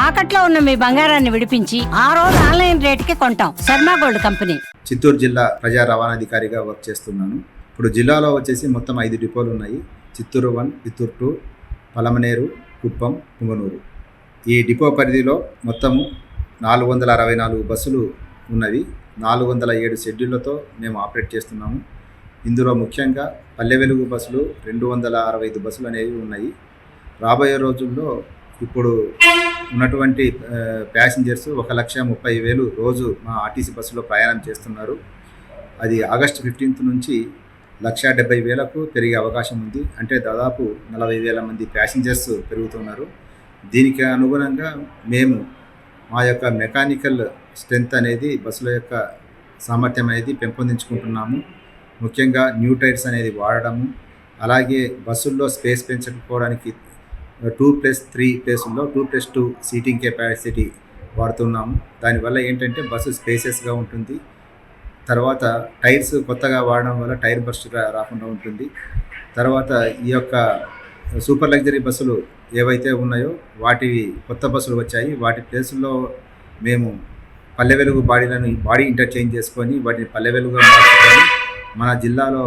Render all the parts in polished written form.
తాకట్లో ఉన్న మీ బంగారాన్ని విడిపించి ఆ రోజు ఆన్లైన్ రేటుకి కొంటాం. Sharma gold company. చిత్తూరు జిల్లా ప్రజా రవాణాధికారిగా వర్క్ చేస్తున్నాను. ఇప్పుడు జిల్లాలో వచ్చేసి మొత్తం 5 డిపోలు ఉన్నాయి. చిత్తూరు 1, చిత్తూరు 2, పలమనేరు, కుప్పం, పుంగనూరు. ఈ డిపో పరిధిలో మొత్తము 464 బస్సులు ఉన్నవి. 407 షెడ్యూళ్లతో మేము ఆపరేట్ చేస్తున్నాము. ఇందులో ముఖ్యంగా పల్లె వెలుగు బస్సులు 265 బస్సులు అనేవి ఉన్నాయి. రాబోయే రోజుల్లో ఇప్పుడు ఉన్నటువంటి ప్యాసింజర్స్ 1,30,000 రోజు మా ఆర్టీసీ బస్సులో ప్రయాణం చేస్తున్నారు. అది ఆగస్టు 15 నుంచి 1,70,000కు పెరిగే అవకాశం ఉంది. అంటే దాదాపు 40,000 మంది ప్యాసింజర్స్ పెరుగుతున్నారు. దీనికి అనుగుణంగా మేము మా యొక్క మెకానికల్ స్ట్రెంత్ అనేది బస్సుల యొక్క సామర్థ్యం అనేది పెంపొందించుకుంటున్నాము. ముఖ్యంగా న్యూ టైర్స్ అనేది వాడడము, అలాగే బస్సుల్లో స్పేస్ పెంచుకోవడానికి 2+3 ప్లేసుల్లో 2+2 సీటింగ్ కెపాసిటీ వాడుతున్నాము. దానివల్ల ఏంటంటే బస్సు స్పేసెస్గా ఉంటుంది. తర్వాత టైర్స్ కొత్తగా వాడడం వల్ల టైర్ బర్స్ట్ రాకుండా ఉంటుంది. తర్వాత ఈ యొక్క సూపర్ లగ్జరీ బస్సులు ఏవైతే ఉన్నాయో వాటి కొత్త బస్సులు వచ్చాయి. వాటి ప్లేసుల్లో మేము పల్లె వెలుగు బాడీ ఇంటర్చేంజ్ చేసుకొని వాటిని పల్లె వెలుగుగా మార్చుకొని మన జిల్లాలో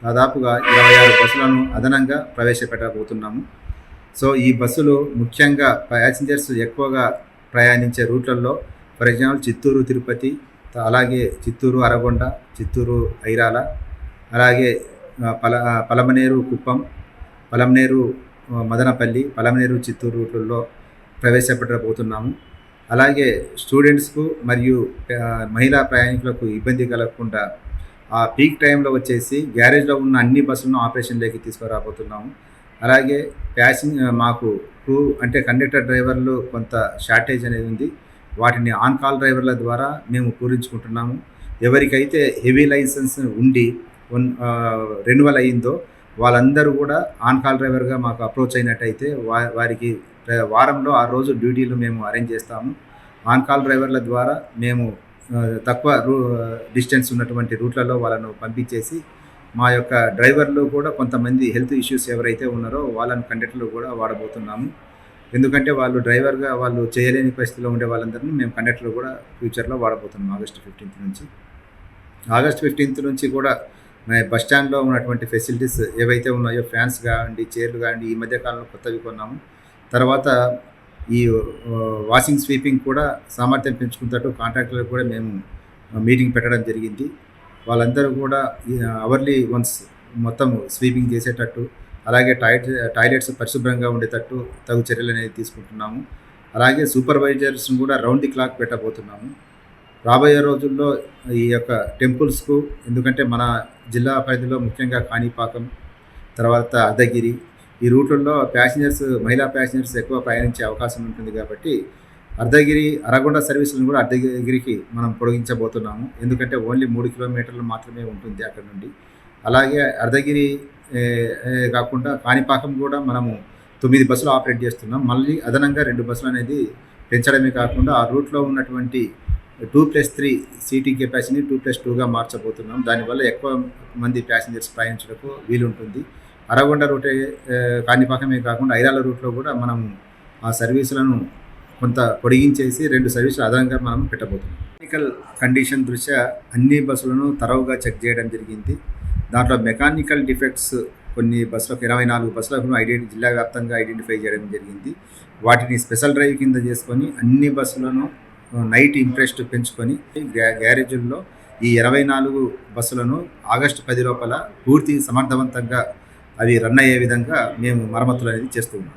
దాదాపుగా 26 బస్సులను అదనంగా ప్రవేశపెట్టబోతున్నాము. సో ఈ బస్సులు ముఖ్యంగా ప్యాసింజర్స్ ఎక్కువగా ప్రయాణించే రూట్లలో, ఫర్ ఎగ్జాంపుల్ చిత్తూరు తిరుపతి, అలాగే చిత్తూరు అరగొండ, చిత్తూరు ఐరాల, అలాగే పలమనేరు కుప్పం, పలమనేరు మదనపల్లి, పలమనేరు చిత్తూరు రూట్లలో ప్రవేశపెట్టబోతున్నాము. అలాగే స్టూడెంట్స్కు మరియు మహిళా ప్రయాణికులకు ఇబ్బంది కలగకుండా ఆ పీక్ టైంలో వచ్చేసి గ్యారేజ్లో ఉన్న అన్ని బస్సులను ఆపరేషన్లోకి తీసుకురాబోతున్నాము. అలాగే మాకు అంటే కండక్టర్ డ్రైవర్లు కొంత షార్టేజ్ అనేది ఉంది. వాటిని ఆన్ కాల్ డ్రైవర్ల ద్వారా మేము పూరించుకుంటున్నాము. ఎవరికైతే హెవీ లైసెన్స్ ఉండి రెన్యువల్ అయ్యిందో వాళ్ళందరూ కూడా ఆన్ కాల్ డ్రైవర్గా మాకు అప్రోచ్ అయినట్టయితే వారికి వారంలో 6 రోజులు డ్యూటీలు మేము అరేంజ్ చేస్తాము. ఆన్ కాల్ డ్రైవర్ల ద్వారా మేము తక్కువ డిస్టెన్స్ ఉన్నటువంటి రూట్లలో వాళ్ళను పంపించేసి మా యొక్క డ్రైవర్లు కూడా కొంతమంది హెల్త్ ఇష్యూస్ ఎవరైతే ఉన్నారో వాళ్ళని కండక్టర్లు కూడా వాడబోతున్నాము. ఎందుకంటే వాళ్ళు డ్రైవర్గా వాళ్ళు చేయలేని పరిస్థితిలో ఉండే వాళ్ళందరినీ మేము కండక్టర్లు కూడా ఫ్యూచర్లో వాడబోతున్నాం. ఆగస్టు 15 నుంచి కూడా బస్ స్టాండ్లో ఉన్నటువంటి ఫెసిలిటీస్ ఏవైతే ఉన్నాయో, ఫ్యాన్స్ కావండి, చైర్లు కావండి, ఈ మధ్యకాలంలో కొత్తవి కొన్నాము. తర్వాత ఈ వాషింగ్ స్వీపింగ్ కూడా సామర్థ్యం పెంచుకున్నట్టు కాంట్రాక్టర్లకు కూడా మేము మీటింగ్ పెట్టడం జరిగింది. వాళ్ళందరూ కూడా అవర్లీ వన్స్ మొత్తం స్వీపింగ్ చేసేటట్టు, అలాగే టాయిలెట్స్ పరిశుభ్రంగా ఉండేటట్టు తగు చర్యలు అనేది తీసుకుంటున్నాము. అలాగే సూపర్వైజర్స్ని కూడా రౌండ్ ది క్లాక్ పెట్టబోతున్నాము. రాబోయే రోజుల్లో ఈ యొక్క టెంపుల్స్కు, ఎందుకంటే మన జిల్లా పరిధిలో ముఖ్యంగా కాణిపాకం, తర్వాత అర్ధగిరి, ఈ రూట్లలో మహిళా ప్యాసింజర్స్ ఎక్కువ ప్రయాణించే అవకాశం ఉంటుంది. కాబట్టి అర్ధగిరి అరగొండ సర్వీసులను కూడా అర్ధగిరికి మనం పొడిగించబోతున్నాము. ఎందుకంటే ఓన్లీ 3 కిలోమీటర్లు మాత్రమే ఉంటుంది అక్కడ నుండి. అలాగే అర్ధగిరి కాకుండా కాణిపాకం కూడా మనము 9 బస్సులు ఆపరేట్ చేస్తున్నాం. మళ్ళీ అదనంగా 2 బస్సులు అనేది పెంచడమే కాకుండా ఆ రూట్లో ఉన్నటువంటి 2+3 సీటింగ్ కెపాసిటీని 2+2గా మార్చబోతున్నాం. దానివల్ల ఎక్కువ మంది ప్యాసింజర్స్ ప్రయాణించడానికి వీలుంటుంది. అరగొండ రూటే కాణిపాకమే కాకుండా ఐరాల రూట్లో కూడా మనం ఆ సర్వీసులను కొంత పొడిగించేసి 2 సర్వీసులు అదనంగా మనం పెట్టబోతున్నాం. టెక్నికల్ కండిషన్ దృష్ట్యా అన్ని బస్సులను తరవుగా చెక్ చేయడం జరిగింది. దాంట్లో మెకానికల్ డిఫెక్ట్స్ కొన్ని బస్సులకు 24 బస్సులకు జిల్లా వ్యాప్తంగా ఐడెంటిఫై చేయడం జరిగింది. వాటిని స్పెషల్ డ్రైవ్ కింద చేసుకొని అన్ని బస్సులను నైట్ ఇంట్రెస్ట్ పెంచుకొని గ్యారేజుల్లో ఈ 24 బస్సులను ఆగస్టు 10 లోపల పూర్తి సమర్థవంతంగా అవి రన్ అయ్యే విధంగా మేము మరమ్మతులు అనేది చేస్తూ ఉన్నాం.